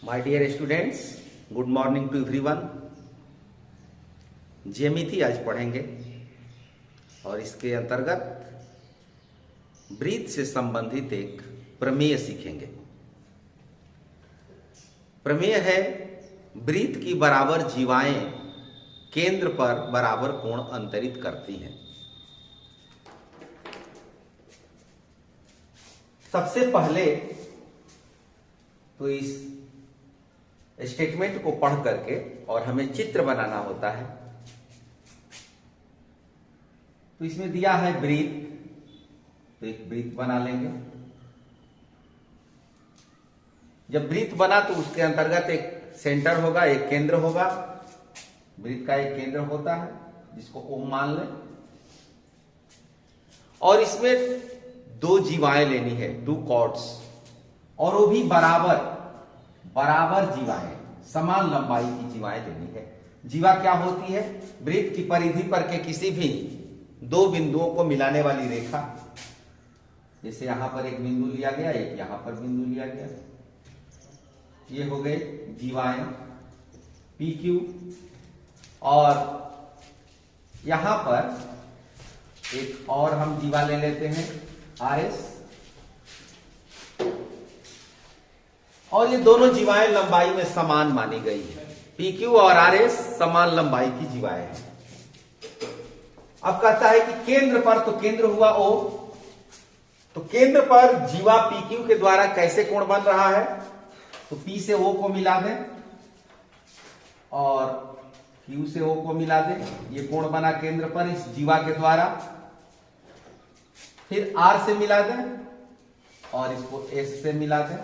My dear students, good morning to everyone. ज्यामिति आज पढ़ेंगे और इसके अंतर्गत ब्रीथ से संबंधित एक प्रमेय सीखेंगे। प्रमेय है ब्रीथ की बराबर जीवाएं केंद्र पर बराबर कोण अंतरित करती हैं। सबसे पहले तो इस स्टेटमेंट को पढ़ करके और हमें चित्र बनाना होता है। तो इसमें दिया है ब्रीथ, तो एक ब्रीथ बना लेंगे। जब ब्रीथ बना तो उसके अंतर्गत एक सेंटर होगा, एक केंद्र होगा। ब्रीथ का एक केंद्र होता है जिसको ओम मान लें, और इसमें दो जीवाएं लेनी है, टू कॉर्ड्स, और वो भी बराबर जीवाएं, समान लंबाई की जीवाएं लेनी है। जीवा क्या होती है? ब्रीथ की परिधि पर के किसी भी दो बिंदुओं को मिलाने वाली रेखा। जैसे यहां पर एक बिंदु लिया गया, एक यहां पर बिंदु लिया गया, ये हो गए जीवाएं पी क्यू। और यहां पर एक और हम जीवा ले लेते हैं आर एस, और ये दोनों जीवाएं लंबाई में समान मानी गई है। पी क्यू और आर एस समान लंबाई की जीवाएं हैं। अब कहता है कि केंद्र पर, तो केंद्र हुआ ओ, तो केंद्र पर जीवा पी क्यू के द्वारा कैसे कोण बन रहा है? तो पी से ओ को मिला दें और क्यू से ओ को मिला दें, ये कोण बना केंद्र पर इस जीवा के द्वारा। फिर आर से मिला दें और इसको एस से मिला दें।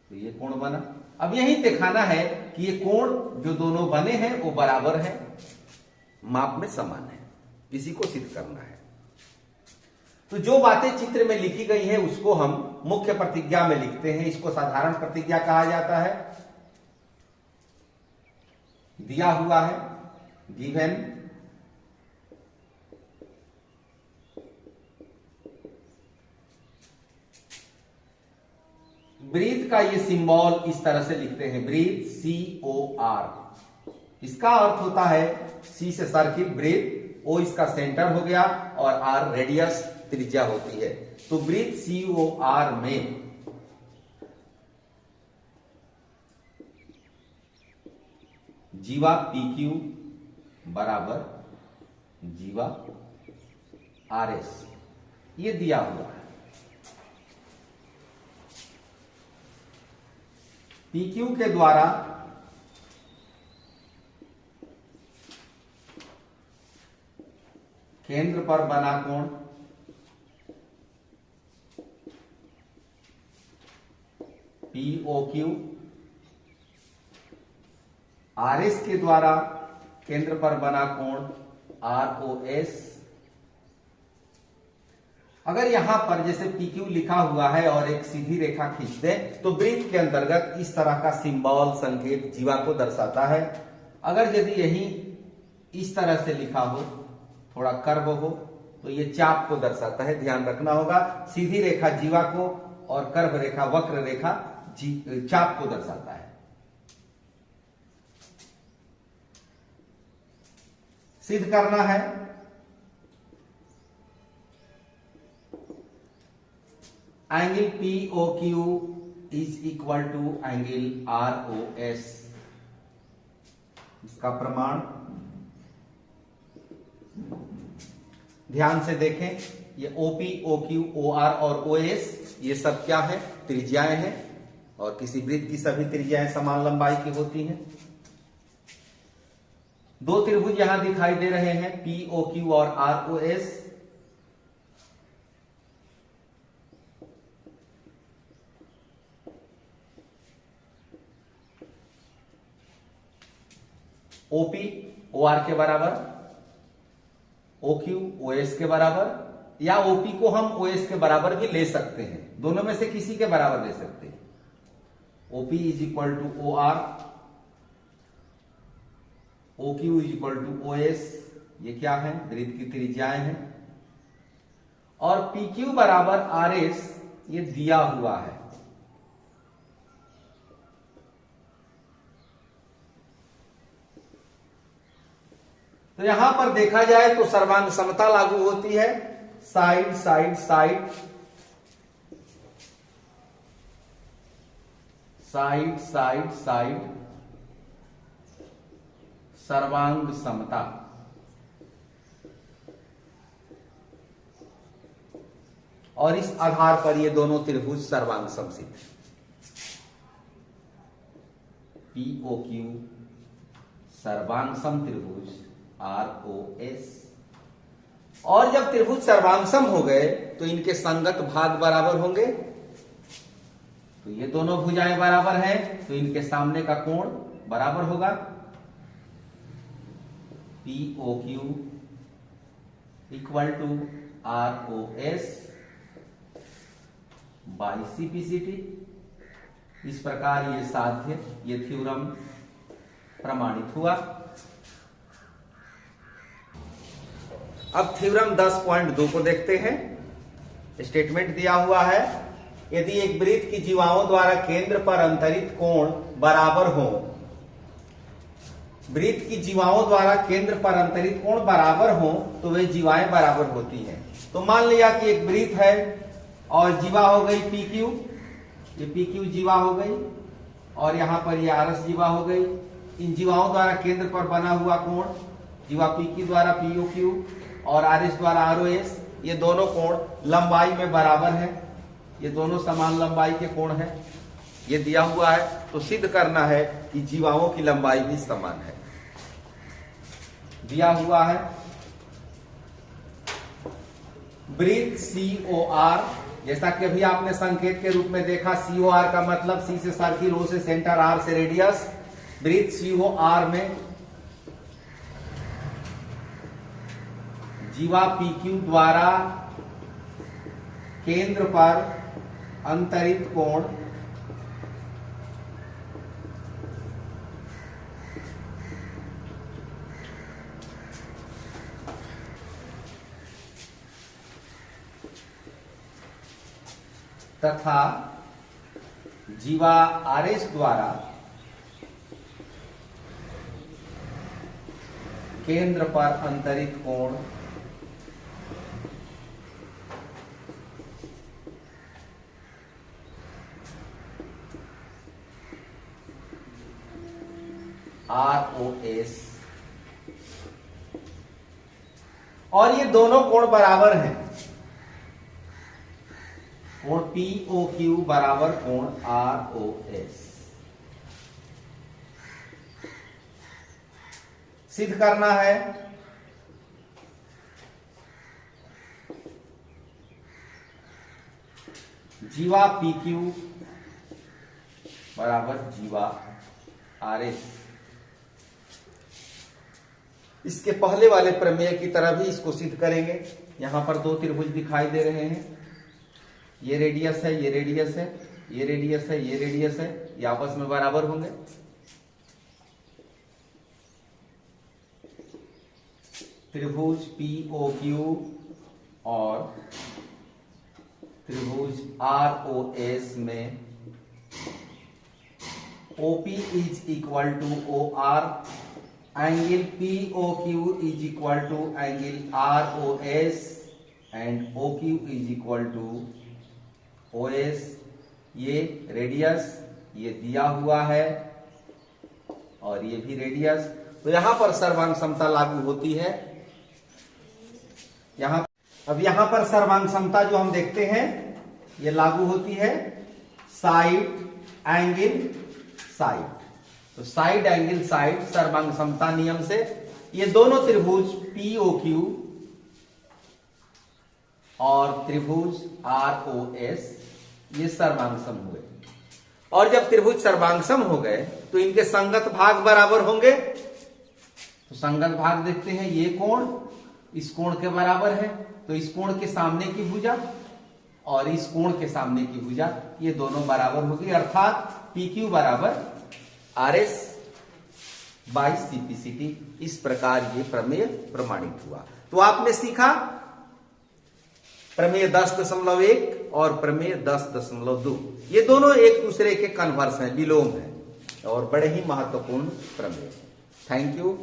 तो ये कोण बना। अब यही दिखाना है कि ये कोण जो दोनों बने हैं वो बराबर है, माप में समान है। इसी को सिद्ध करना है। तो जो बातें चित्र में लिखी गई हैं उसको हम मुख्य प्रतिज्ञा में लिखते हैं। इसको साधारण प्रतिज्ञा कहा जाता है। दिया हुआ है, गिवन, ब्रीथ का ये सिंबल इस तरह से लिखते हैं, ब्रीथ COR। इसका अर्थ होता है C से सर्किल, ब्रीथ, O इसका सेंटर हो गया और R रेडियस, त्रिज्या होती है। तो ब्रीथ COR में जीवा PQ बराबर जीवा RS, ये दिया हुआ है। PQ के द्वारा केंद्र पर बना कोण POQ, RS के द्वारा केंद्र पर बना कोण ROS। अगर यहां पर जैसे PQ लिखा हुआ है और एक सीधी रेखा खींच दें तो ब्रीथ के अंतर्गत इस तरह का सिंबल, संकेत जीवा को दर्शाता है। अगर यदि यही इस तरह से लिखा हो, थोड़ा कर्व हो, तो ये चाप को दर्शाता है। ध्यान रखना होगा, सीधी रेखा जीवा को और कर्व रेखा, वक्र रेखा चाप को दर्शाता है। सिद्ध करना है। Angle POQ is equal to angle ROS। इसका प्रमाण ध्यान से देखें, ये OP, OQ, OR और OS ये सब क्या है? त्रिज्याएं हैं, और किसी वृत्त की सभी त्रिज्याएं समान लंबाई की होती हैं। दो त्रिभुज यहां दिखाई दे रहे हैं, POQ और ROS। OP OR के बराबर, OQ OS के बराबर, या OP को हम OS के बराबर भी ले सकते हैं। दोनों में से किसी के बराबर ले सकते हैं। OP is equal to OR, OQ is equal to OS। ये क्या है? वृत्त की त्रिज्याएं हैं। और पी क्यू बराबर आर एस ये दिया हुआ है। तो यहां पर देखा जाए तो सर्वांग समता लागू होती है। Side side side side side side सर्वांग समता। और इस आधार पर ये दोनों त्रिभुज सर्वांग समसित है। POQ सर्वांग सम त्रिभुज ROS। और जब त्रिभुज सर्वांग सम हो गए तो इनके संगत भाग बराबर होंगे। तो ये दोनों भुजाएं बराबर हैं तो इनके सामने का कोण बराबर होगा। POQ equal to ROS by CPCT। इस प्रकार ये साध्य, ये थ्योरम प्रमाणित हुआ। अब थ्योरम 10.2 को देखते हैं। स्टेटमेंट दिया हुआ है, यदि एक वृत्त की जीवाओं द्वारा केंद्र पर अंतरित कोण बराबर हो, वृत्त की जीवाओं द्वारा केंद्र पर अंतरित कोण बराबर हो तो वे जीवाएं बराबर होती हैं। तो मान लिया कि एक वृत्त है और जीवा हो गई PQ, ये PQ जीवा हो गई और यहां पर ये RS जीवा हो गई। इन जीवाओं द्वारा केंद्र पर बना हुआ कोण जीवा PQ द्वारा POQ और RS द्वारा ROS, ये दोनों कोण लंबाई में बराबर है। ये दोनों समान लंबाई के कोण हैं। ये दिया हुआ है तो सिद्ध करना है कि जीवाओं की लंबाई भी समान है। दिया हुआ है वृत्त COR, जैसा कि अभी आपने संकेत के रूप में देखा, COR का मतलब C से सर्किल, O से सेंटर, R से रेडियस। वृत्त COR में जीवा PQ द्वारा केंद्र पर अंतरित कोण तथा जीवा RS द्वारा केंद्र पर अंतरित कोण ROS, और ये दोनों कोण बराबर हैं। कोण POQ बराबर कोण ROS। सिद्ध करना है जीवा PQ बराबर जीवा RS। इसके पहले वाले प्रमेय की तरह भी इसको सिद्ध करेंगे। यहां पर दो त्रिभुज दिखाई दे रहे हैं, ये रेडियस है, ये रेडियस है, ये रेडियस है, ये रेडियस है, ये आपस में बराबर होंगे। त्रिभुज POQ और त्रिभुज ROS में OP is equal to OR, angle POQ is equal to angle ROS and OQ is equal to OS। ये रेडियस ये दिया हुआ है और ये भी रेडियस। तो यहां पर सर्वांग समता लागू होती है। अब यहां पर सर्वांग समता जो हम देखते हैं ये लागू होती है साइड एंगल साइड। तो साइड एंगल साइड सर्वांग समता नियम से ये दोनों त्रिभुज POQ और त्रिभुज ROS ये सर्वांगसम हुए। और जब त्रिभुज सर्वांगसम हो गए तो इनके संगत भाग बराबर होंगे। तो संगत भाग देखते हैं, ये कोण इस कोण के बराबर है, तो इस कोण के सामने की भुजा और इस कोण के सामने की भुजा ये दोनों बराबर होगी, अर्थात PQ बराबर RS बाई CPCT। इस प्रकार ये प्रमेय प्रमाणित हुआ। तो आपने सीखा प्रमेय 10.1 और प्रमेय 10.2, ये दोनों एक दूसरे के कन्वर्स हैं, विलोम हैं और बड़े ही महत्वपूर्ण प्रमेय। Thank you.